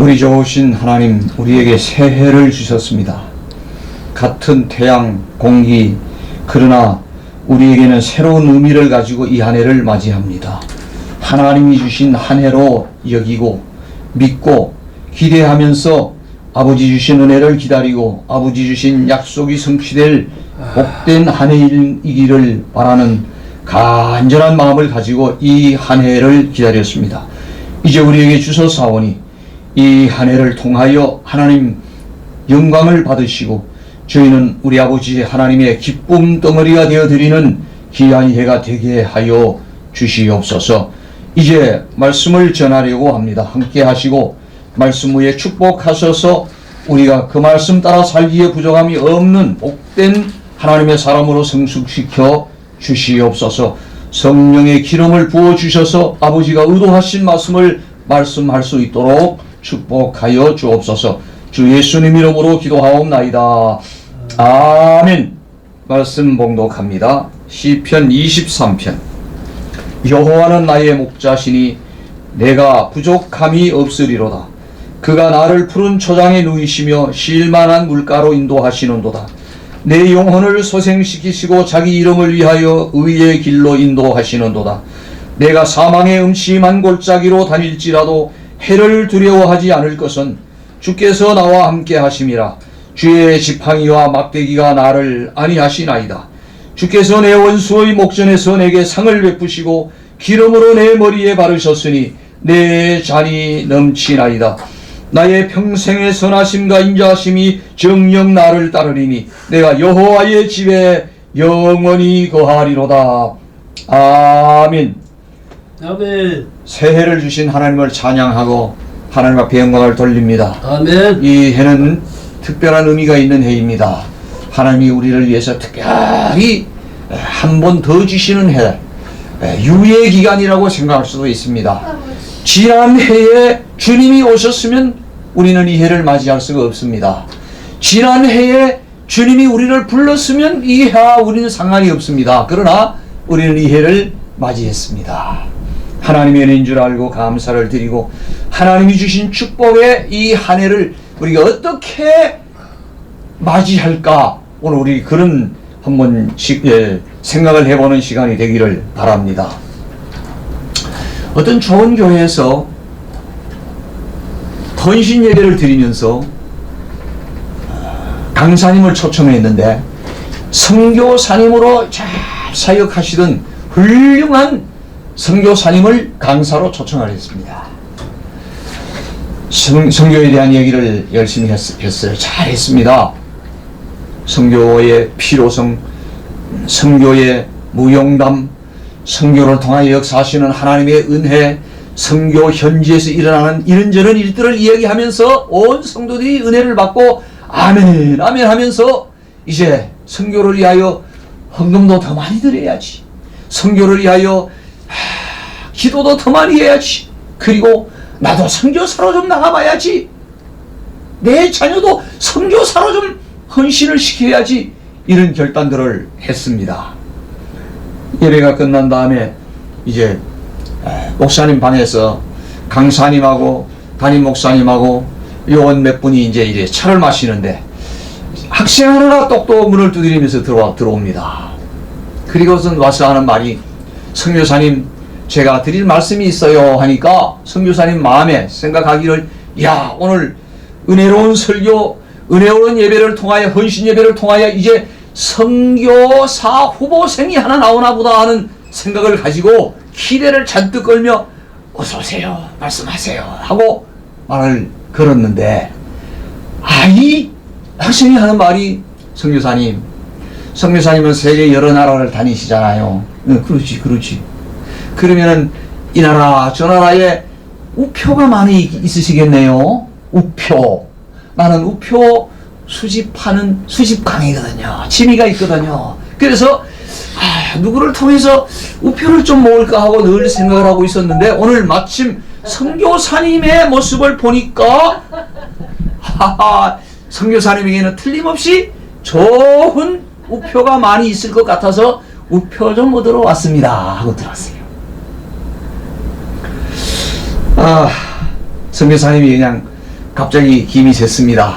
우리 좋으신 하나님, 우리에게 새해를 주셨습니다. 같은 태양, 공기, 그러나 우리에게는 새로운 의미를 가지고 이 한 해를 맞이합니다. 하나님이 주신 한 해로 여기고 믿고 기대하면서 아버지 주신 은혜를 기다리고 아버지 주신 약속이 성취될 복된 한 해이기를 바라는 간절한 마음을 가지고 이 한 해를 기다렸습니다. 이제 우리에게 주셔사오니 이 한 해를 통하여 하나님 영광을 받으시고 저희는 우리 아버지 하나님의 기쁨 덩어리가 되어드리는 귀한 해가 되게 하여 주시옵소서. 이제 말씀을 전하려고 합니다. 함께 하시고 말씀 위에 축복하셔서 우리가 그 말씀 따라 살기에 부족함이 없는 복된 하나님의 사람으로 성숙시켜 주시옵소서. 성령의 기름을 부어주셔서 아버지가 의도하신 말씀을 말씀할 수 있도록 축복하여 주옵소서. 주 예수님 이름으로 기도하옵나이다. 아멘. 말씀 봉독합니다. 시편 23편. 여호와는 나의 목자시니 내가 부족함이 없으리로다. 그가 나를 푸른 초장에 누이시며 쉴만한 물가로 인도하시는도다. 내 영혼을 소생시키시고 자기 이름을 위하여 의의 길로 인도하시는도다. 내가 사망의 음침한 골짜기로 다닐지라도 해를 두려워하지 않을 것은 주께서 나와 함께 하심이라. 주의 지팡이와 막대기가 나를 안위하시나이다. 주께서 내 원수의 목전에서 내게 상을 베푸시고 기름으로 내 머리에 바르셨으니 내 잔이 넘치나이다. 나의 평생의 선하심과 인자하심이 정녕 나를 따르리니 내가 여호와의 집에 영원히 거하리로다. 아멘. 아멘. 새해를 주신 하나님을 찬양하고 하나님 앞에 영광을 돌립니다. 아멘. 이 해는 특별한 의미가 있는 해입니다. 하나님이 우리를 위해서 특별히 한 번 더 주시는 해, 유예 기간이라고 생각할 수도 있습니다. 지난 해에 주님이 오셨으면 우리는 이 해를 맞이할 수가 없습니다. 지난 해에 주님이 우리를 불렀으면 이 해와 우리는 상관이 없습니다. 그러나 우리는 이 해를 맞이했습니다. 하나님의 은혜인 줄 알고 감사를 드리고 하나님이 주신 축복의 이 한 해를 우리가 어떻게 맞이할까, 오늘 우리 그런 한번 생각을 해보는 시간이 되기를 바랍니다. 어떤 좋은 교회에서 헌신 예배를 드리면서 강사님을 초청했는데 선교사님으로 잘 사역하시던 훌륭한 선교사님을 강사로 초청을 했습니다. 선교에 대한 얘기를 열심히 했어요. 잘했습니다. 선교의 필요성, 선교의 무용담, 선교를 통하여 역사하시는 하나님의 은혜, 선교 현지에서 일어나는 이런저런 일들을 이야기하면서 온 성도들이 은혜를 받고 아멘 아멘 하면서 이제 선교를 위하여 헌금도 더 많이 드려야지, 선교를 위하여 기도도 더 많이 해야지, 그리고 나도 선교사로 좀 나가봐야지, 내 자녀도 선교사로 좀 헌신을 시켜야지, 이런 결단들을 했습니다. 예배가 끝난 다음에 이제 목사님 방에서 강사님하고 담임 목사님하고 요원 몇 분이 이제 차를 마시는데 학생 하나가 똑똑 문을 두드리면서 들어옵니다. 그리고선 와서 하는 말이, 선교사님 제가 드릴 말씀이 있어요 하니까 선교사님 마음에 생각하기를, 야, 오늘 은혜로운 설교, 은혜로운 예배를 통하여, 헌신 예배를 통하여 이제 선교사 후보생이 하나 나오나 보다 하는 생각을 가지고 기대를 잔뜩 걸며 어서 오세요, 말씀하세요 하고 말을 걸었는데, 이 학생이 하는 말이, 선교사님은 세계 여러 나라를 다니시잖아요. 그렇지. 그러면은 이 나라 저 나라에 우표가 많이 있으시겠네요. 우표. 나는 우표 수집하는 수집강이거든요. 취미가 있거든요. 그래서 누구를 통해서 우표를 좀 모을까 하고 늘 생각을 하고 있었는데 오늘 마침 선교사님의 모습을 보니까 선교사님에게는 틀림없이 좋은 우표가 많이 있을 것 같아서 우표 좀 얻으러 왔습니다 하고 들었어요. 선교사님이 그냥 갑자기 힘이 샜습니다.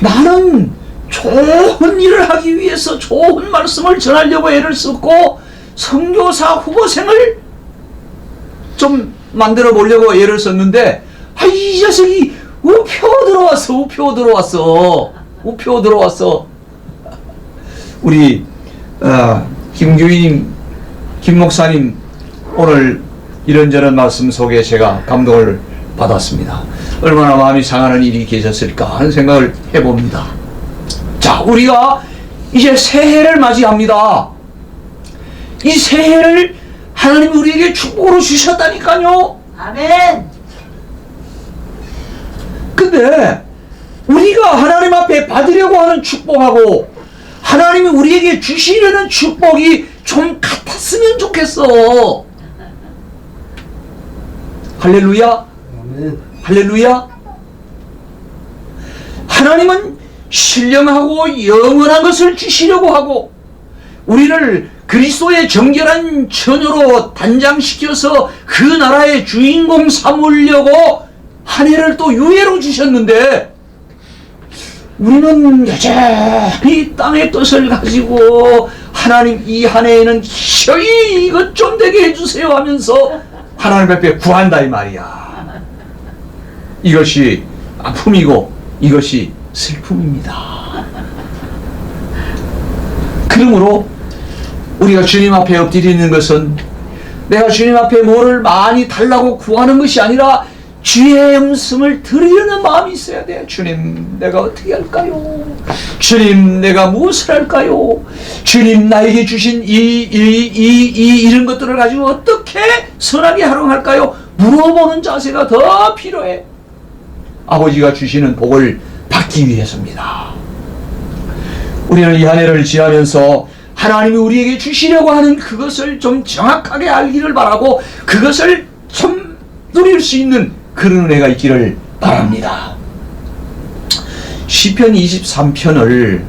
나는 좋은 일을 하기 위해서 좋은 말씀을 전하려고 애를 썼고 선교사 후보생을 좀 만들어 보려고 애를 썼는데 이 녀석이 우표 들어왔어. 우리 김교희님, 김 목사님 오늘 이런저런 말씀 속에 제가 감동을 받았습니다. 얼마나 마음이 상하는 일이 계셨을까 하는 생각을 해봅니다. 자, 우리가 이제 새해를 맞이합니다. 이 새해를 하나님이 우리에게 축복으로 주셨다니까요. 아멘. 근데 우리가 하나님 앞에 받으려고 하는 축복하고 하나님이 우리에게 주시려는 축복이 좀 같았으면 좋겠어. 할렐루야. 아멘. 할렐루야. 하나님은 신령하고 영원한 것을 주시려고 하고 우리를 그리스도의 정결한 처녀로 단장시켜서 그 나라의 주인공 삼으려고 한 해를 또 유예로 주셨는데 우리는 여전히 땅의 뜻을 가지고 하나님 이 한 해에는 기어이 이것 좀 되게 해주세요 하면서 하나님 앞에 구한다 이 말이야. 이것이 아픔이고 이것이 슬픔입니다. 그러므로 우리가 주님 앞에 엎드리는 것은 내가 주님 앞에 뭐를 많이 달라고 구하는 것이 아니라 주의 음성을 들으려는 마음이 있어야 돼요. 주님, 내가 어떻게 할까요? 주님, 내가 무엇을 할까요? 주님, 나에게 주신 이런 것들을 가지고 어떻게 선하게 활용할까요? 물어보는 자세가 더 필요해. 아버지가 주시는 복을 받기 위해서입니다. 우리는 이 한 해를 지나면서 하나님이 우리에게 주시려고 하는 그것을 좀 정확하게 알기를 바라고 그것을 좀 누릴 수 있는 그런 은혜가 있기를 바랍니다. 시편 23편을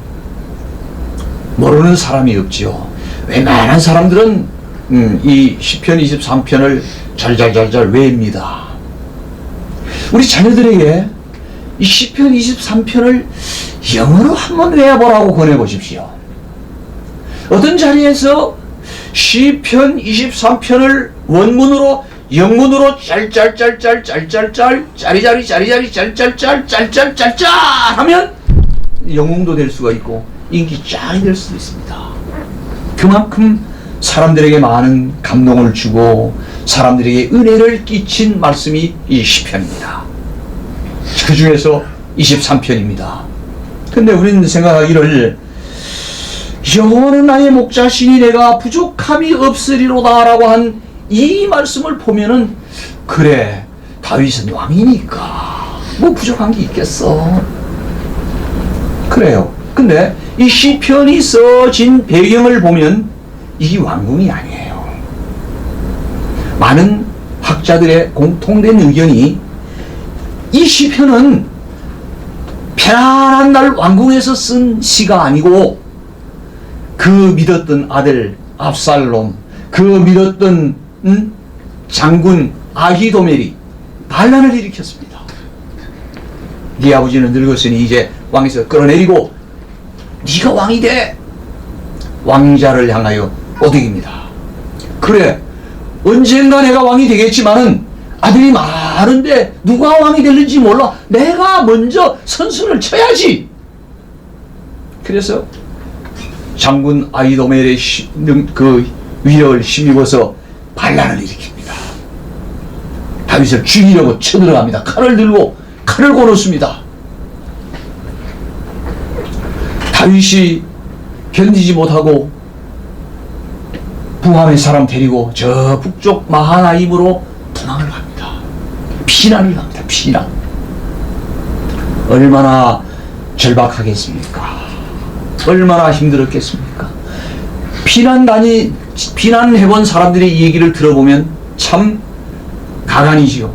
모르는 사람이 없지요. 웬만한 사람들은 이 시편 23편을 잘잘잘잘 외웁니다. 우리 자녀들에게 이 시편 23편을 영어로 한번 외워보라고 권해보십시오. 어떤 자리에서 시편 23편을 원문으로 영문으로 짤짤짤짤 짜리자리 짤짤짤 하면 영웅도 될 수가 있고 인기 짱이 될 수도 있습니다. 그만큼 사람들에게 많은 감동을 주고 사람들에게 은혜를 끼친 말씀이 이 시편입니다. 그 중에서 23편입니다. 근데 우리는 생각하기를 여호와는 나의 목자시니 내가 부족함이 없으리로다 라고 한 이 말씀을 보면은 그래 다윗은 왕이니까 뭐 부족한 게 있겠어. 그래요. 근데 이 시편이 써진 배경을 보면 이 왕궁이 아니에요. 많은 학자들의 공통된 의견이 이 시편은 편안한 날 왕궁에서 쓴 시가 아니고 그 믿었던 아들 압살롬, 그 믿었던 장군 아히도멜이 반란을 일으켰습니다. 네 아버지는 늙었으니 이제 왕에서 끌어내리고 네가 왕이 돼. 왕자를 향하여 오득입니다. 그래 언젠가 내가 왕이 되겠지만은 아들이 많은데 누가 왕이 될는지 몰라. 내가 먼저 선수를 쳐야지. 그래서 장군 아히도멜의 그 위력을 힘입어서 반란을 일으킵니다. 다윗을 죽이려고 쳐들어갑니다. 칼을 들고 칼을 고놓습니다. 다윗이 견디지 못하고 부함의 사람 데리고 저 북쪽 마하나임으로 도망을 갑니다. 피난을 갑니다. 피난. 얼마나 절박하겠습니까? 얼마나 힘들었겠습니까? 피난해본 사람들의 이 얘기를 들어보면 참 가관이지요.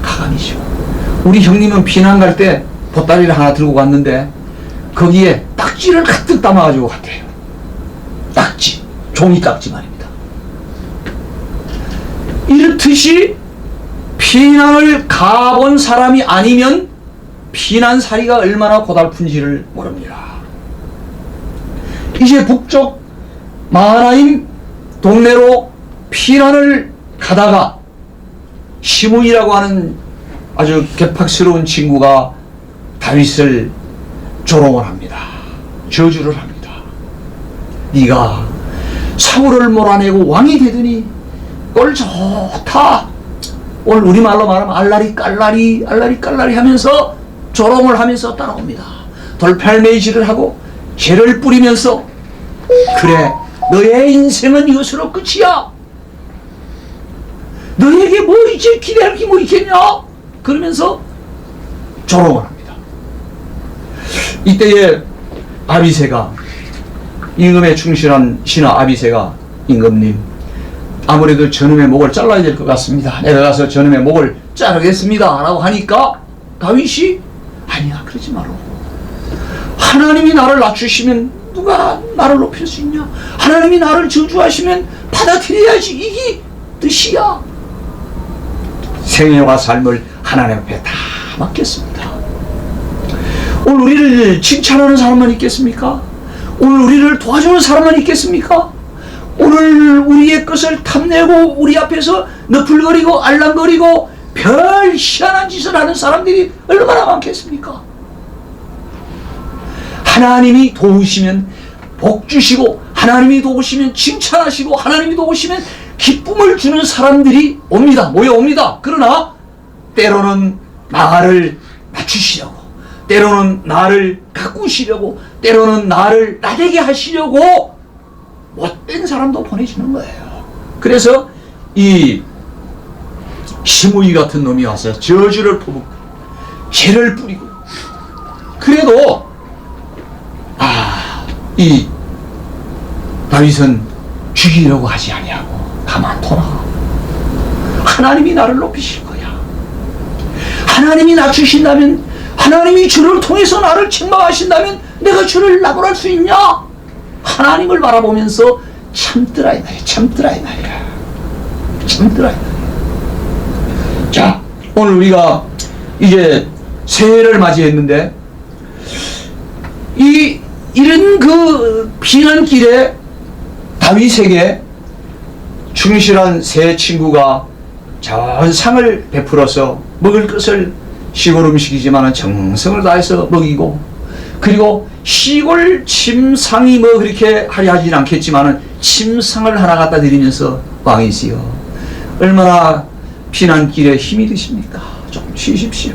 가관이죠. 우리 형님은 피난 갈 때 보따리를 하나 들고 갔는데 거기에 딱지를 가득 담아가지고 갔대요. 딱지, 종이 딱지 말입니다. 이렇듯이 피난을 가본 사람이 아니면 피난살이가 얼마나 고달픈지를 모릅니다. 이제 북쪽 마하나임 동네로 피난을 가다가 시므이라고 하는 아주 개팍스러운 친구가 다윗을 조롱을 합니다. 저주를 합니다. 네가 사울을 몰아내고 왕이 되더니 꼴 좋다. 오늘 우리말로 말하면 알라리 깔라리 하면서 조롱을 하면서 따라옵니다. 돌팔매질을 하고 죄를 뿌리면서 그래 너의 인생은 이것으로 끝이야. 너에게 뭐 이제 기대할 게 뭐 있겠냐? 그러면서 조롱을 합니다. 이때에 아비새가 임금에 충실한 신하 아비새가 임금님 아무래도 저놈의 목을 잘라야 될 것 같습니다. 내가 가서 저놈의 목을 자르겠습니다 라고 하니까 다윗이 아니야 그러지 마라. 하나님이 나를 낮추시면 누가 나를 높일 수 있냐? 하나님이 나를 저주하시면 받아들여야지. 이게 뜻이야. 생애와 삶을 하나님 앞에 다 맡겼습니다. 오늘 우리를 칭찬하는 사람만 있겠습니까? 오늘 우리를 도와주는 사람만 있겠습니까? 오늘 우리의 것을 탐내고 우리 앞에서 너풀거리고 알랑거리고 별 희한한 짓을 하는 사람들이 얼마나 많겠습니까? 하나님이 도우시면 복 주시고 하나님이 도우시면 칭찬하시고 하나님이 도우시면 기쁨을 주는 사람들이 옵니다. 모여옵니다. 그러나 때로는 나를 낮추시려고, 때로는 나를 가꾸시려고, 때로는 나를 나대게 하시려고 못된 사람도 보내주는 거예요. 그래서 이 시므이 같은 놈이 와서 저주를 퍼붓고 죄를 뿌리고, 그래도 이 다윗은 죽이려고 하지 아니하고 가만둬라. 하나님이 나를 높이실 거야. 하나님이 낮추신다면, 하나님이 주를 통해서 나를 책망하신다면 내가 주를 낙오할 수 있냐? 하나님을 바라보면서 참더라 이 말이야. 참더라 이 말이야. 참더라 이 말이야. 자, 오늘 우리가 이제 새해를 맞이했는데 이런 그 피난길에 다윗에게 충실한 새 친구가 전상을 베풀어서 먹을 것을 시골 음식이지만 정성을 다해서 먹이고, 그리고 시골 침상이 뭐 그렇게 하려하진 않겠지만 침상을 하나 갖다 드리면서 왕이시여 얼마나 피난길에 힘이 드십니까? 좀 쉬십시오.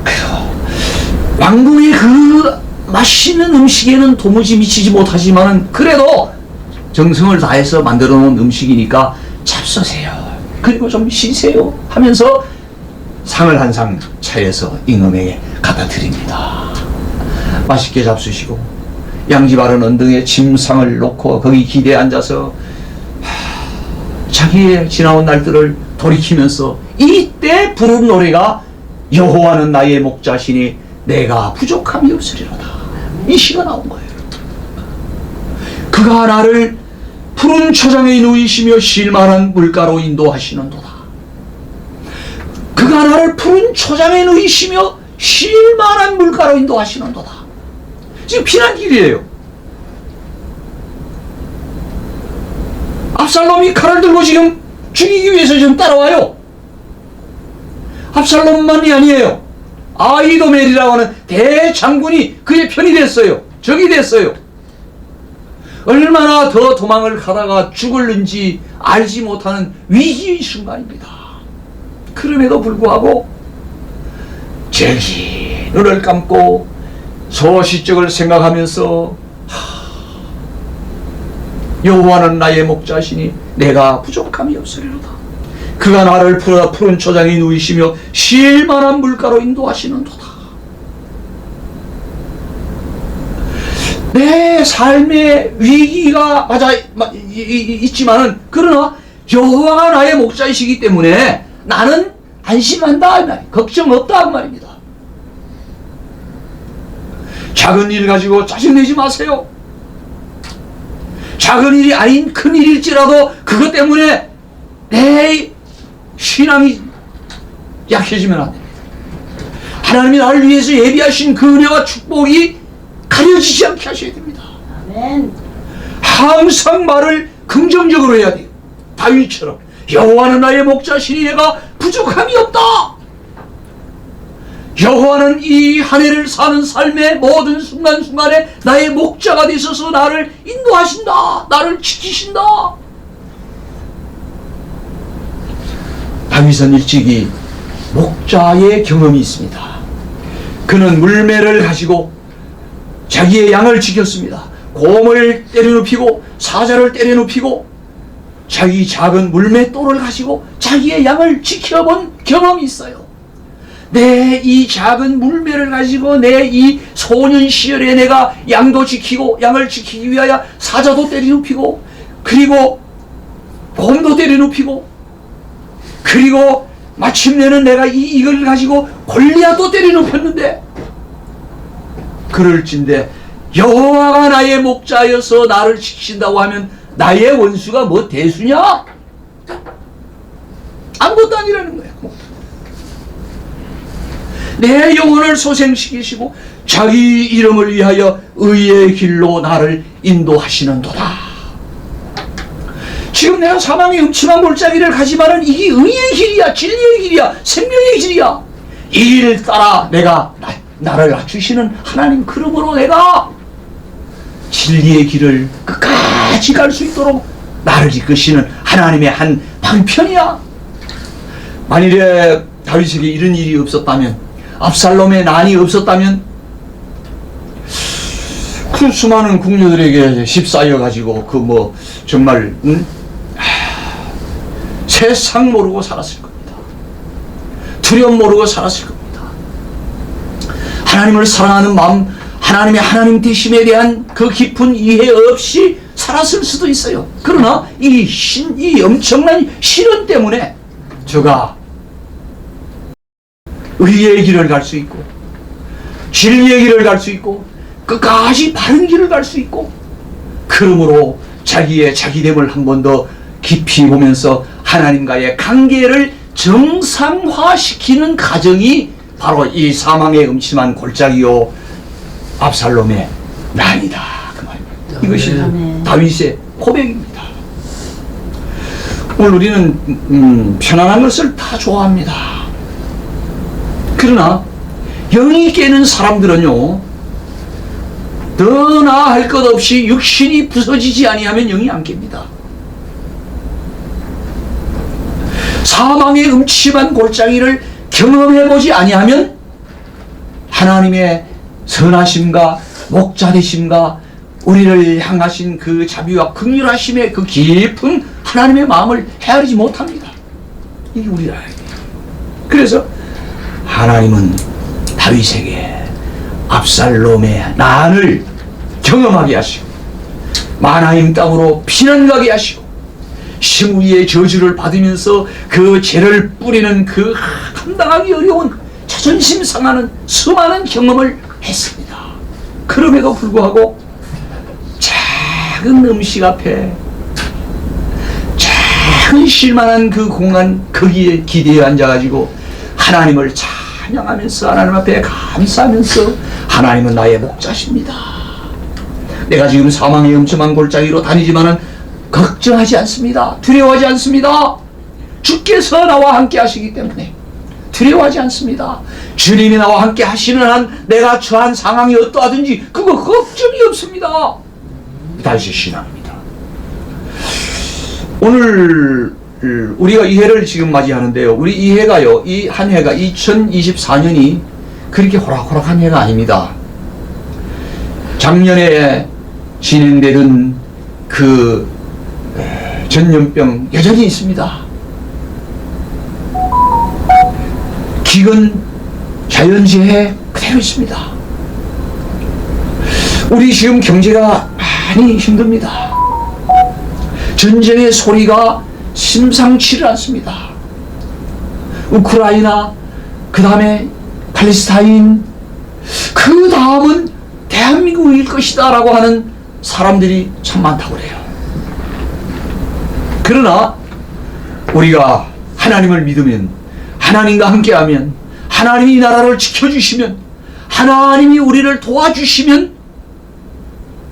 그리고 왕궁의 그 맛있는 음식에는 도무지 미치지 못하지만 그래도 정성을 다해서 만들어 놓은 음식이니까 잡수세요. 그리고 좀 쉬세요 하면서 상을 한 상 차려서 임금에게 갖다 드립니다. 맛있게 잡수시고 양지 바른 언등에 침상을 놓고 거기 기대에 앉아서 자기의 지나온 날들을 돌이키면서 이때 부른 노래가 여호와는 나의 목자시니 내가 부족함이 없으리로다. 이 시가 나온 거예요. 그가 나를 푸른 초장에 누이시며 쉴만한 물가로 인도하시는도다. 그가 나를 푸른 초장에 누이시며 쉴만한 물가로 인도하시는도다. 지금 피난길이에요. 압살롬이 칼을 들고 지금 죽이기 위해서 지금 따라와요. 압살롬만이 아니에요. 아히도멜이라고 하는 대장군이 그의 편이 됐어요. 적이 됐어요. 얼마나 더 도망을 가다가 죽을는지 알지 못하는 위기의 순간입니다. 그럼에도 불구하고 저기 눈을 감고 소시적을 생각하면서 여호와는 나의 목자시니 내가 부족함이 없으리로다. 그가 나를 푸른 초장에 누이시며 쉴만한 물가로 인도하시는도다. 내 삶의 위기가 맞아 있지만은 그러나 여호와가 나의 목자이시기 때문에 나는 안심한다, 걱정 없다 그 말입니다. 작은 일 가지고 짜증내지 마세요. 작은 일이 아닌 큰 일일지라도 그것 때문에 내 신앙이 약해지면 안 됩니다. 하나님이 나를 위해서 예비하신 그 은혜와 축복이 가려지지 않게 하셔야 됩니다. 아멘. 항상 말을 긍정적으로 해야 돼요. 다윗처럼 여호와는 나의 목자시니 내가 부족함이 없다. 여호와는 이 한 해를 사는 삶의 모든 순간순간에 나의 목자가 되셔서 나를 인도하신다. 나를 지키신다. 다윗은 일찍이 목자의 경험이 있습니다. 그는 물매를 가지고 자기의 양을 지켰습니다. 곰을 때려눕히고 사자를 때려눕히고 자기 작은 물맷돌을 가지고 자기의 양을 지켜본 경험이 있어요. 내 이 작은 물매를 가지고 내 이 소년 시절에 내가 양도 지키고 양을 지키기 위하여 사자도 때려눕히고 그리고 곰도 때려눕히고 그리고 마침내는 내가 이걸 가지고 골리앗도 때려눕혔는데 그럴진데 여호와가 나의 목자여서 나를 지키신다고 하면 나의 원수가 뭐 대수냐? 아무것도 아니라는 거야. 내 영혼을 소생시키시고 자기 이름을 위하여 의의 길로 나를 인도하시는도다. 지금 내가 사망의 음침한 골짜기를 가지만은 이게 의의 길이야, 진리의 길이야, 생명의 길이야. 이 길을 따라 내가 나를 낮추시는 하나님 그러므로 내가 진리의 길을 끝까지 갈 수 있도록 나를 이끄시는 하나님의 한 방편이야. 만일에 다윗에게 이런 일이 없었다면, 압살롬의 난이 없었다면 그 수많은 궁녀들에게 휩싸여 가지고 그 뭐 정말 세상 모르고 살았을 겁니다. 두려움 모르고 살았을 겁니다. 하나님을 사랑하는 마음, 하나님의 하나님 되심에 대한 그 깊은 이해 없이 살았을 수도 있어요. 그러나 이 엄청난 시련 때문에 저가 의의 길을 갈 수 있고 진리의 길을 갈 수 있고 끝까지 바른 길을 갈 수 있고 그러므로 자기의 자기됨을 한 번 더 깊이 보면서 하나님과의 관계를 정상화시키는 과정이 바로 이 사망의 음침한 골짜기요 압살롬의 난이다 그 말입니다. 이것이 다윗의 고백입니다. 오늘 우리는 편안한 것을 다 좋아합니다. 그러나 영이 깨는 사람들은요 더 나아할 것 없이 육신이 부서지지 아니하면 영이 안 깹니다. 사망의 음침한 골짜기를 경험해보지 아니하면 하나님의 선하심과 목자되심과 우리를 향하신 그 자비와 긍휼하심의 그 깊은 하나님의 마음을 헤아리지 못합니다. 이게 우리라. 그래서 하나님은 다윗에게 압살롬의 난을 경험하게 하시고 마나임 땅으로 피난 가게 하시고 시므리의 저주를 받으면서 그 죄를 뿌리는 그 감당하기 어려운 자존심 상하는 수많은 경험을 했습니다. 그럼에도 불구하고 작은 음식 앞에 작은 쉴만한 그 공간 거기에 기대에 앉아가지고 하나님을 찬양하면서 하나님 앞에 감사하면서 하나님은 나의 목자십니다. 내가 지금 사망의 음침한 골짜기로 다니지만은 걱정하지 않습니다. 두려워하지 않습니다. 주께서 나와 함께 하시기 때문에 두려워하지 않습니다. 주님이 나와 함께 하시는 한 내가 처한 상황이 어떠하든지 그거 걱정이 없습니다. 다시 신앙입니다. 오늘 우리가 이 해를 지금 맞이하는데요. 우리 이 해가요, 이 한 해가 2024년이 그렇게 호락호락한 해가 아닙니다. 작년에 진행되던 그 전염병 여전히 있습니다. 기근, 자연재해 그대로 있습니다. 우리 지금 경제가 많이 힘듭니다. 전쟁의 소리가 심상치를 않습니다. 우크라이나, 그 다음에 팔레스타인, 그 다음은 대한민국일 것이다 라고 하는 사람들이 참 많다고 그래요. 그러나 우리가 하나님을 믿으면 하나님과 함께하면, 하나님이 이 나라를 지켜주시면, 하나님이 우리를 도와주시면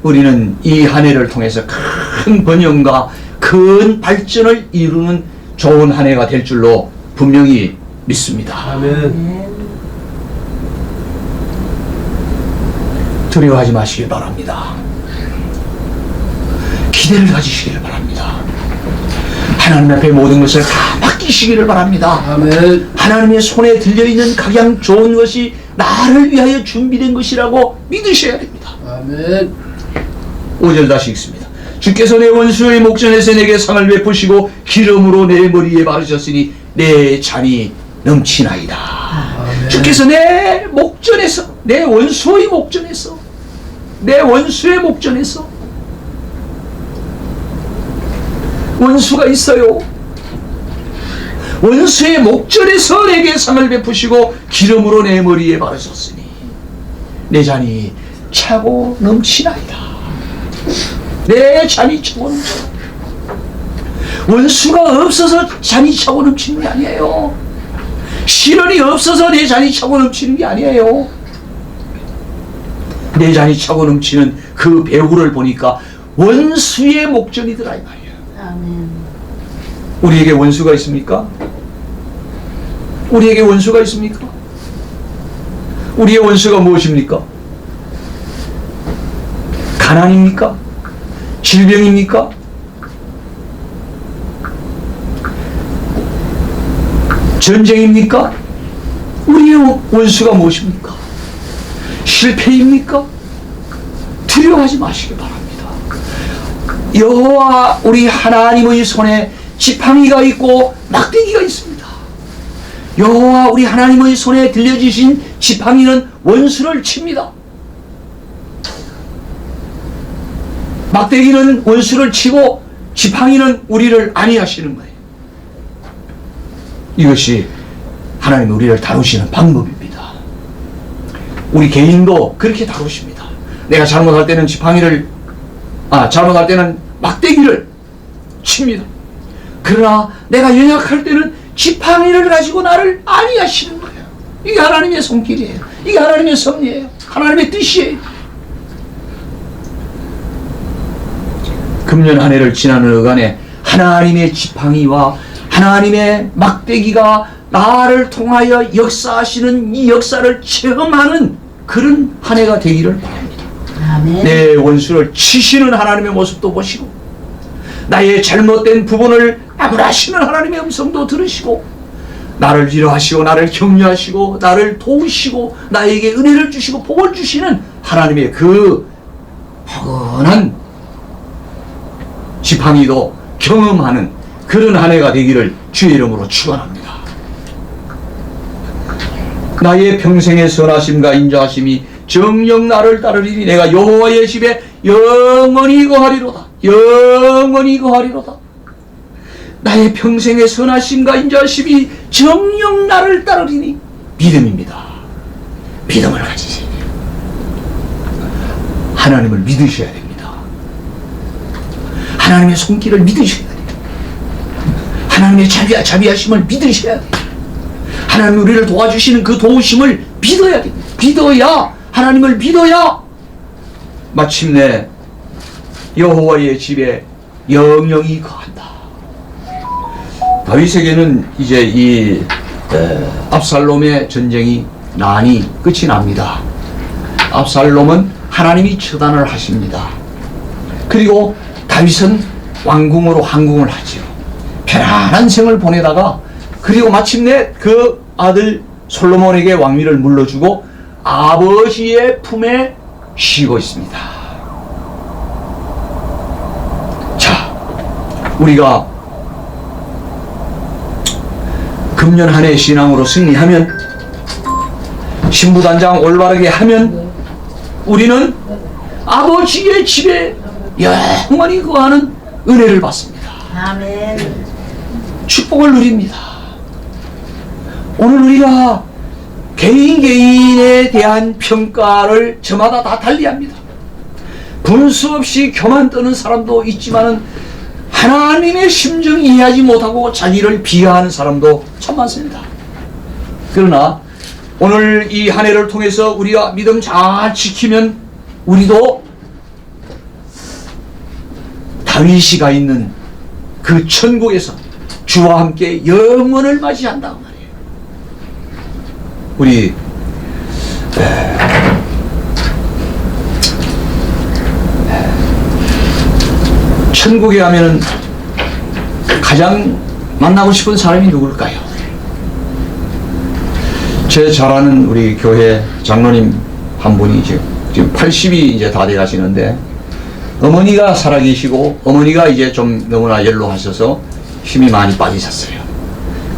우리는 이 한 해를 통해서 큰 번영과 큰 발전을 이루는 좋은 한 해가 될 줄로 분명히 믿습니다. 아멘. 두려워하지 마시길 바랍니다. 기대를 가지시기를 바랍니다. 하나님 앞에 모든 것을 다 맡기시기를 바랍니다. 아멘. 하나님의 손에 들려있는 각양 좋은 것이 나를 위하여 준비된 것이라고 믿으셔야 됩니다. 아멘. 5절 다시 읽습니다. 주께서 내 원수의 목전에서 내게 상을 베푸시고 기름으로 내 머리에 바르셨으니 내 잔이 넘치나이다. 아멘. 주께서 내 목전에서, 내 원수의 목전에서, 내 원수의 목전에서, 원수가 있어요. 원수의 목전에서 내게 상을 베푸시고 기름으로 내 머리에 바르셨으니 내 잔이 차고 넘치나이다. 내 잔이 차고 넘치나이다. 원수가 없어서 잔이 차고 넘치는 게 아니에요. 시련이 없어서 내 잔이 차고 넘치는 게 아니에요. 내 잔이 차고 넘치는 그 배후를 보니까 원수의 목전이더라 이 말이에요. 아멘. 우리에게 원수가 있습니까? 우리에게 원수가 있습니까? 우리의 원수가 무엇입니까? 가난입니까? 질병입니까? 전쟁입니까? 우리의 원수가 무엇입니까? 실패입니까? 두려워하지 마시기 바랍니다. 여호와 우리 하나님의 손에 지팡이가 있고 막대기가 있습니다. 여호와 우리 하나님의 손에 들려주신 지팡이는 원수를 칩니다. 막대기는 원수를 치고 지팡이는 우리를 안위하시는 거예요. 이것이 하나님이 우리를 다루시는 방법입니다. 우리 개인도 그렇게 다루십니다. 내가 잘못할 때는 잘못할 때는 막대기를 칩니다. 그러나 내가 연약할 때는 지팡이를 가지고 나를 안위하시는 거예요. 이게 하나님의 손길이에요. 이게 하나님의 섭리예요. 하나님의 뜻이에요. 금년 한 해를 지나는 어간에 하나님의 지팡이와 하나님의 막대기가 나를 통하여 역사하시는 이 역사를 체험하는 그런 한 해가 되기를 바랍니다. 아멘. 내 원수를 치시는 하나님의 모습도 보시고 나의 잘못된 부분을 나무라시는 하나님의 음성도 들으시고 나를 위로하시고 나를 격려하시고 나를 도우시고 나에게 은혜를 주시고 복을 주시는 하나님의 그 포근한 지팡이도 경험하는 그런 한 해가 되기를 주의 이름으로 축원합니다. 나의 평생의 선하심과 인자하심이 정녕 나를 따르리니 내가 여호와의 집에 영원히 거하리로다. 영원히 거하리로다. 나의 평생의 선하심과 인자하심이 정녕 나를 따르리니 믿음입니다. 믿음을 가지세요. 하나님을 믿으셔야 됩니다. 하나님의 손길을 믿으셔야 돼요. 하나님의 자비하심을 믿으셔야 돼요. 하나님이 우리를 도와주시는 그 도우심을 믿어야 됩니다. 믿어야, 하나님을 믿어야 마침내 여호와의 집에 영영이 거한다. 다윗에게는 이제 이 압살롬의 전쟁이 난이 끝이 납니다. 압살롬은 하나님이 처단을 하십니다. 그리고 다윗은 왕궁으로 항궁을 하지요. 편안한 생을 보내다가 그리고 마침내 그 아들 솔로몬에게 왕위를 물려주고 아버지의 품에 쉬고 있습니다. 자, 우리가 금년 한 해 신앙으로 승리하면, 신부단장 올바르게 하면 우리는 아버지의 집에 영원히 거하는 은혜를 받습니다. 아멘. 축복을 누립니다. 오늘 우리가 개인에 대한 평가를 저마다 다 달리합니다. 분수 없이 교만 떠는 사람도 있지만은 하나님의 심정 이해하지 못하고 자기를 비하하는 사람도 참 많습니다. 그러나 오늘 이 한 해를 통해서 우리가 믿음 잘 지키면 우리도 다윗이 가 있는 그 천국에서 주와 함께 영원을 맞이한다 말이에요. 우리 천국에 가면은 가장 만나고 싶은 사람이 누굴까요? 제 잘 아는 우리 교회 장로님 한 분이 지금 80이 이제 다 돼 가시는데, 어머니가 살아계시고 어머니가 이제 좀 너무나 연로하셔서 힘이 많이 빠지셨어요.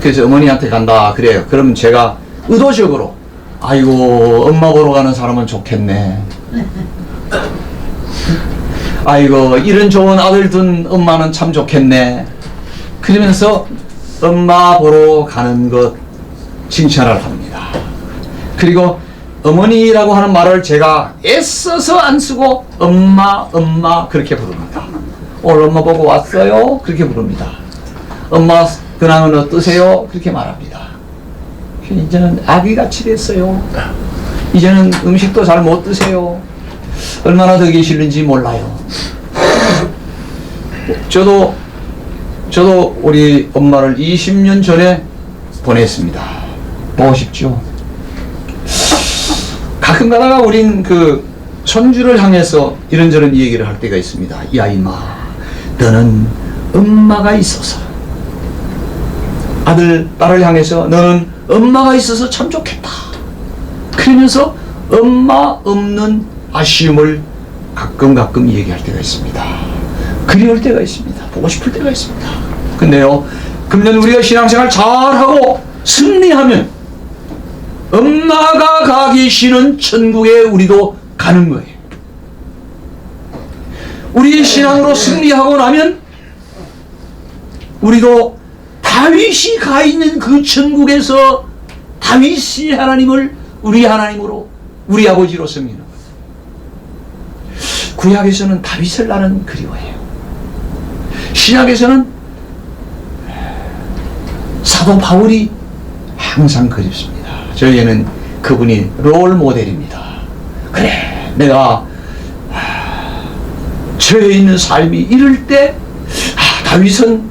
그래서 어머니한테 간다 그래요. 그럼 제가 의도적으로 아이고 엄마 보러 가는 사람은 좋겠네. 아이고 이런 좋은 아들 둔 엄마는 참 좋겠네. 그러면서 엄마 보러 가는 것 칭찬을 합니다. 그리고 어머니라고 하는 말을 제가 애써서 안 쓰고 엄마 엄마 그렇게 부릅니다. 오늘 엄마 보고 왔어요? 그렇게 부릅니다. 엄마 근황은 어떠세요? 그렇게 말합니다. 이제는 아기같이 됐어요. 이제는 음식도 잘 못 드세요. 얼마나 더 계시는지 몰라요. 저도 우리 엄마를 20년 전에 보냈습니다. 보고 싶죠. 가끔 가다가 우린 그 손주를 향해서 이런저런 얘기를 할 때가 있습니다. 야 임마, 너는 엄마가 있어서, 아들 딸을 향해서 너는 엄마가 있어서 참 좋겠다. 그러면서 엄마 없는 아쉬움을 가끔 얘기할 때가 있습니다. 그리울 때가 있습니다. 보고 싶을 때가 있습니다. 근데요, 금년 우리가 신앙생활 잘하고 승리하면 엄마가 가 계시는 천국에 우리도 가는 거예요. 우리의 신앙으로 승리하고 나면 우리도 다윗이 가 있는 그 천국에서 다윗이 하나님을 우리 하나님으로, 우리 아버지로 섬기는 거예요. 구약에서는 다윗을 나는 그리워해요. 신약에서는 사도 바울이 항상 그립습니다. 저에게는 그분이 롤 모델입니다. 그래, 내가 죄에 있는 삶이 이럴 때, 다윗은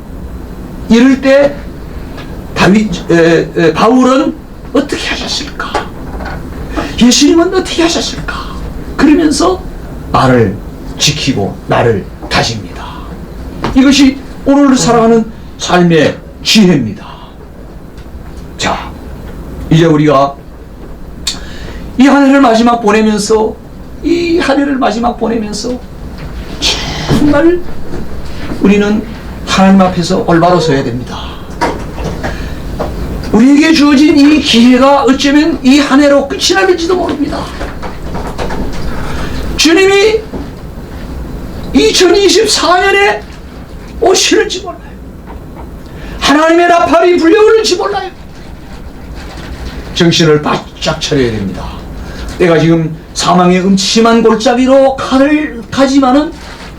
이럴 때 바울은 어떻게 하셨을까? 예수님은 어떻게 하셨을까? 그러면서 나를 지키고 나를 다집니다. 이것이 오늘 살아가는 삶의 지혜입니다. 자, 이제 우리가 이 한 해를 마지막 보내면서 정말 우리는 하나님 앞에서 올바로 서야 됩니다. 우리에게 주어진 이 기회가 어쩌면 이 한 해로 끝이 날지도 모릅니다. 주님이 2024년에 오실지 몰라요. 하나님의 나팔이 불려오는지 몰라요. 정신을 바짝 차려야 됩니다. 내가 지금 사망의 음침한 골짜기로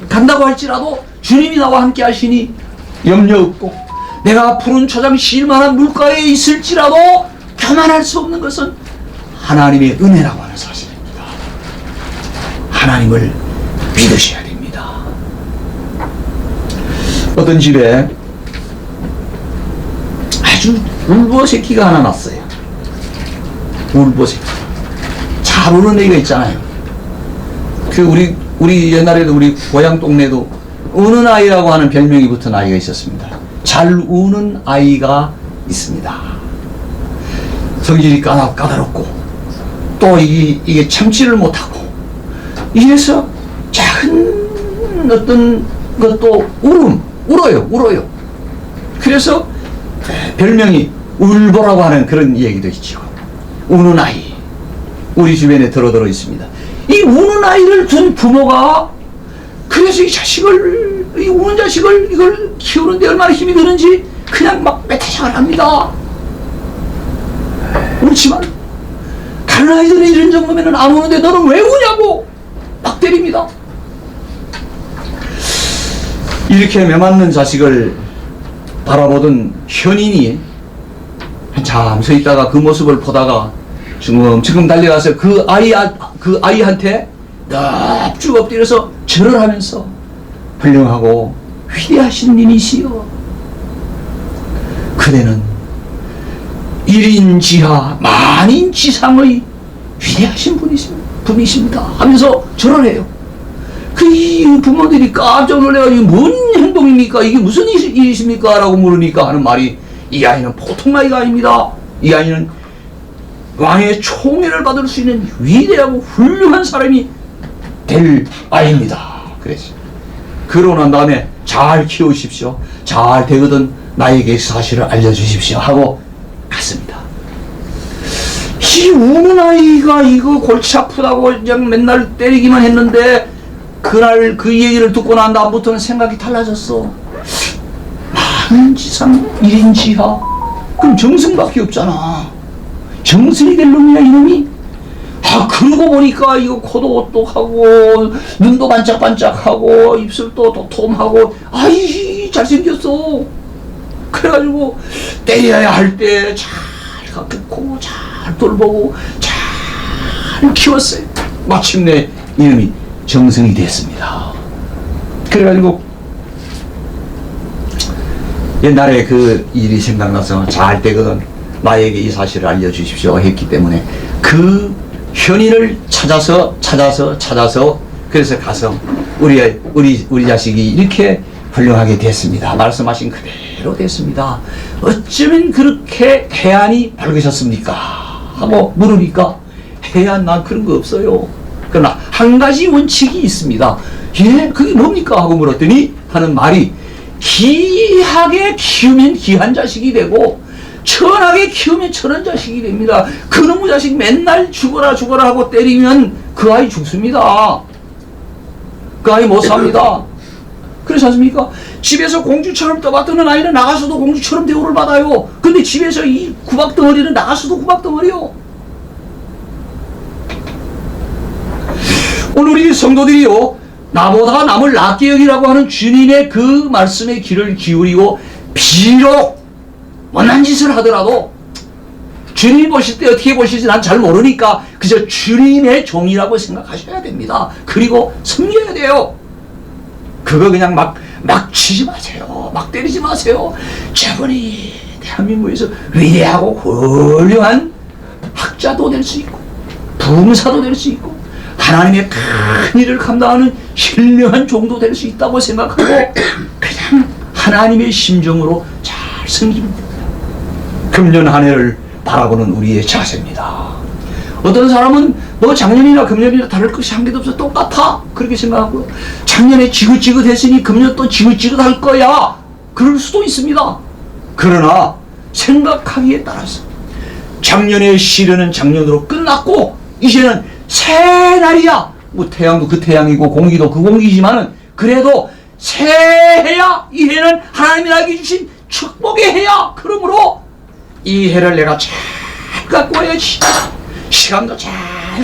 간다고 할지라도 주님이 나와 함께 하시니 염려 없고, 내가 푸른 초장 실만한 물가에 있을지라도 교만할 수 없는 것은 하나님의 은혜라고 하는 사실입니다. 하나님을 믿으셔야 됩니다. 어떤 집에 아주 울보 새끼가 하나 났어요. 울보 새끼. 잘 우는 애가 있잖아요. 우리 옛날에도 우리 고향 동네도 우는 아이라고 하는 별명이 붙은 아이가 있었습니다. 잘 우는 아이가 있습니다. 성질이 까다롭고, 또 이게 참지를 못하고, 이래서 작은 어떤 것도 울어요. 그래서 별명이 울보라고 하는 그런 얘기도 있죠. 우는 아이. 우리 주변에 들어 있습니다. 이 우는 아이를 둔 부모가 그래서 이 우는 자식을 이걸 키우는데 얼마나 힘이 드는지 그냥 막 매타장을 합니다. 그렇지만 다른 아이들은 이런 정도면 안 우는데 너는 왜 우냐고 막 때립니다. 이렇게 매맞는 자식을 바라보던 현인이 한참 서 있다가 그 모습을 보다가 지금 달려가서 그 아이한테 납죽 엎드려서 절을 하면서 훌륭하고 위대하신 님이시여, 그대는 일인지하 만인지상의 위대하신 분이십니다 하면서 절을 해요. 그 부모들이 깜짝 놀래가지고 뭔 행동입니까? 이게 무슨 일이십니까? 라고 물으니까 하는 말이, 이 아이는 보통 아이가 아닙니다. 이 아이는 왕의 총애를 받을 수 있는 위대하고 훌륭한 사람이 될 아이입니다. 그랬어요. 그러고 난 다음에 잘 키우십시오. 잘 되거든 나에게 사실을 알려주십시오 하고 갔습니다. 이 우는 아이가 이거 골치 아프다고 그냥 맨날 때리기만 했는데, 그날 그 얘기를 듣고 난 다음부터는 생각이 달라졌어. 만인지상 일인지하, 그럼 정승밖에 없잖아. 정승이 될 놈이야 이놈이. 그러고 보니까 이거 코도 오똑하고 눈도 반짝반짝하고 입술도 도톰하고 아이 잘생겼어. 그래가지고 때려야 할 때 잘 가꾸고 잘 돌보고 잘 키웠어요. 마침내 이놈이 정승이 됐습니다. 그래가지고 옛날에 그 일이 생각나서 잘 되거든 나에게 이 사실을 알려주십시오 했기 때문에 그 현인을 찾아서 그래서 가서 우리 자식이 이렇게 훌륭하게 됐습니다. 말씀하신 그대로 됐습니다. 어쩌면 그렇게 해안이 밝으셨습니까? 하고 물으니까, 해안 난 그런 거 없어요. 그러나 한 가지 원칙이 있습니다. 예? 그게 뭡니까? 하고 물었더니 하는 말이, 귀하게 키우면 귀한 자식이 되고 천하게 키우면 천한 자식이 됩니다. 그놈의 자식 맨날 죽어라 하고 때리면 그 아이 죽습니다. 그 아이 못 삽니다. 그렇지 않습니까? 집에서 공주처럼 떠받드는 아이는 나가서도 공주처럼 대우를 받아요. 근데 집에서 이 구박덩어리는 나가서도 구박덩어리요. 오늘 이 성도들이요, 나보다 남을 낫게 여기라고 하는 주님의 그 말씀에 귀를 기울이고, 비록 못난 짓을 하더라도 주님이 보실 때 어떻게 보실지 난 잘 모르니까 그저 주님의 종이라고 생각하셔야 됩니다. 그리고 섬겨야 돼요. 그거 그냥 막 치지 마세요. 막 때리지 마세요. 저분이 대한민국에서 위대하고 훌륭한 학자도 될 수 있고 부흥사도 될 수 있고 하나님의 큰 일을 감당하는 신령한 종도 될 수 있다고 생각하고 그냥 하나님의 심정으로 잘 섬기면 됩니다. 금년 한 해를 바라보는 우리의 자세입니다. 어떤 사람은 뭐 작년이나 금년이나 다를 것이 한 개도 없어 똑같아 그렇게 생각하고요. 작년에 지긋지긋했으니 금년 또 지긋지긋할 거야 그럴 수도 있습니다. 그러나 생각하기에 따라서 작년의 시련은 작년으로 끝났고 이제는 새 날이야. 뭐 태양도 그 태양이고 공기도 그 공기지만은 그래도 새 해야 이 해는 하나님이 나에게 주신 축복의 해야. 그러므로 이 해를 내가 잘 갖고 와야지. 시간도 잘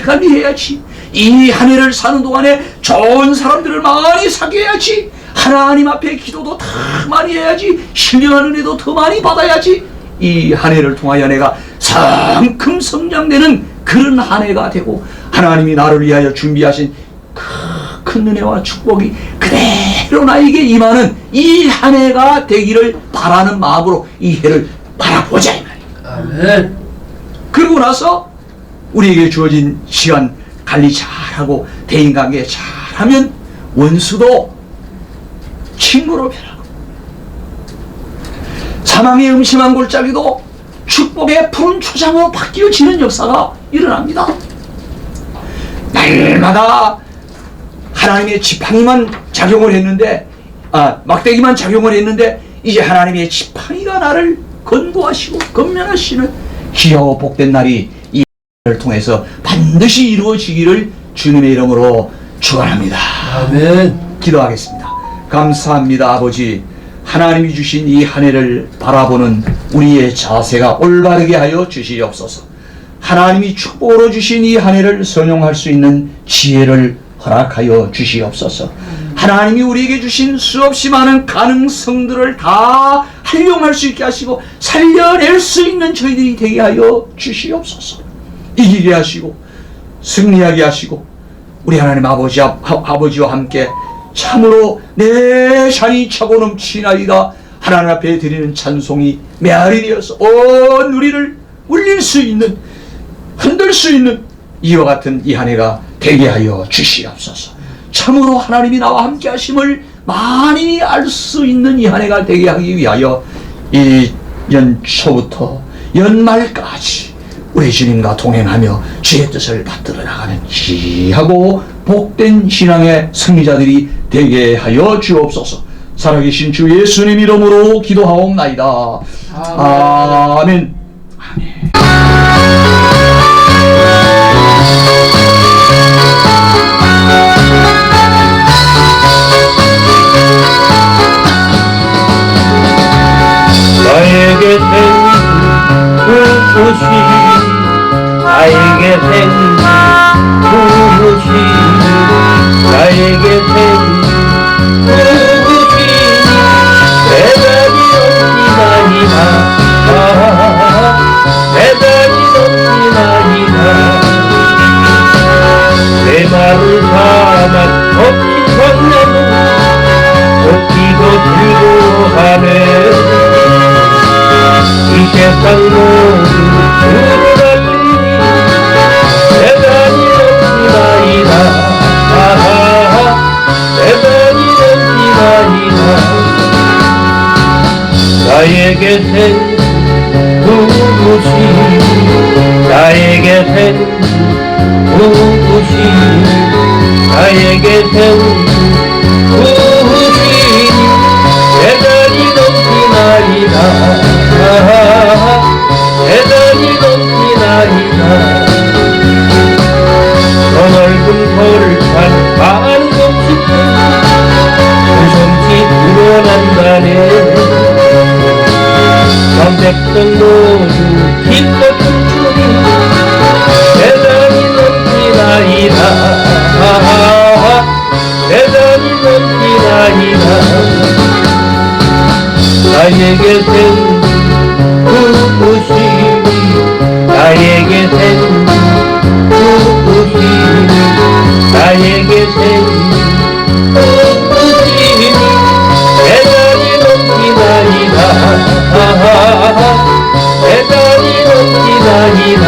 관리해야지. 이 한 해를 사는 동안에 좋은 사람들을 많이 사귀어야지. 하나님 앞에 기도도 더 많이 해야지. 신령한 은혜도 더 많이 받아야지. 이 한 해를 통하여 내가 성큼 성장되는 그런 한 해가 되고 하나님이 나를 위하여 준비하신 큰 은혜와 축복이 그대로 나에게 임하는 이 한 해가 되기를 바라는 마음으로 이 해를 바라보자 이 말이야. 아멘. 그러고 나서 우리에게 주어진 시간 관리 잘하고 대인관계 잘하면 원수도 친구로 변하고 사망의 음침한 골짜기도 축복의 푸른 초장으로 바뀌어지는 역사가 일어납니다. 날마다 하나님의 지팡이만 작용을 했는데 막대기만 작용을 했는데 이제 하나님의 지팡이가 나를 건고하시고 건면하시는 귀하고 복된 날이 이 를 통해서 반드시 이루어지기를 주님의 이름으로 축원합니다. 아멘. 기도하겠습니다. 감사합니다. 아버지, 하나님이 주신 이 한 해를 바라보는 우리의 자세가 올바르게 하여 주시옵소서. 하나님이 축복으로 주신 이 한 해를 선용할 수 있는 지혜를 허락하여 주시옵소서. 하나님이 우리에게 주신 수없이 많은 가능성들을 다 활용할 수 있게 하시고 살려낼 수 있는 저희들이 되게 하여 주시옵소서. 이기게 하시고 승리하게 하시고 우리 하나님 아버지와 함께 참으로 내 잔이 차고 넘치나이다 하나님 앞에 드리는 찬송이 메아리 되어서 온 우리를 울릴 수 있는, 흔들 수 있는 이와 같은 이 한 해가 되게 하여 주시옵소서. 참으로 하나님이 나와 함께 하심을 많이 알 수 있는 이 한 해가 되게 하기 위하여 이 연초부터 연말까지 우리 주님과 동행하며 주의 뜻을 받들어 나가는 지하고 복된 신앙의 승리자들이 되게 하여 주옵소서. 살아계신 주 예수님 이름으로 기도하옵나이다. 아멘. 아멘. 나에게 생긴 그것이 나에게 생긴 그것이 나에게 생긴 그것이 대단히 넘치나이다. 대단히 넘치나이다. 내 말을 다만 덮친 성령은 덮이고 즐거워하네. 이 세상 모두 주를 알리니 대단히 넘치나이다. 대단히 넘치나이다. 나에게 생긴 그것이 나에게 생긴 그것이 나에게 생긴 그것이 대단히 넘치나이다. 대단히 넘치나이다. 저 넓은 돌판 많은 곳이 무성치 드러난다네. 전 백성 모두 기뻐 춤추니 대단히 넘치나이다. 대단히 넘치나이다. 나에게 생긴 그것이 나에게 생긴 그것이 나에게 생긴 그것이 대단히 넘치나이다. 대단히 넘치나이다.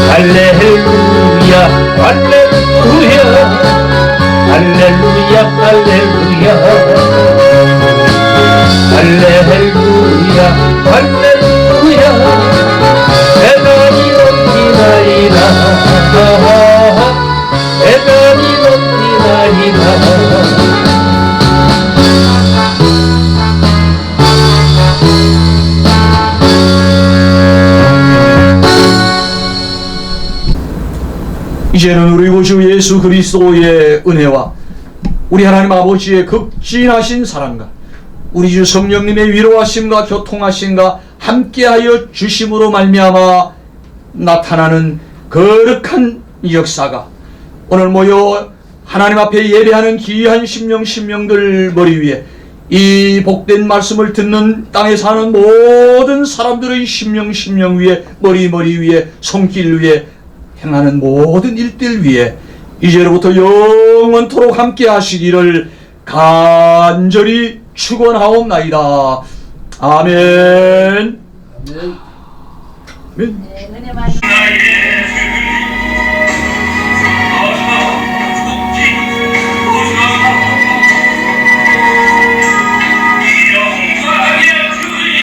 할렐루야 할렐루야 할렐루야 할렐루야 할렐루야 할렐루야 대단히 넘치나이다. 대단히 넘치나이다. 이제는 우리 구주 예수 그리스도의 은혜와 우리 하나님 아버지의 극진하신 사랑과 우리 주 성령님의 위로하심과 교통하심과 함께하여 주심으로 말미암아 나타나는 거룩한 역사가 오늘 모여 하나님 앞에 예배하는 귀한 심령들 머리 위에 이 복된 말씀을 듣는 땅에 사는 모든 사람들의 심령 위에 머리 위에 손길 위에 행하는 모든 일들 위에 이제로부터 영원토록 함께 하시기를 간절히 축원하옵나이다. 아멘. 아멘. 아멘. 네, 은혜 많이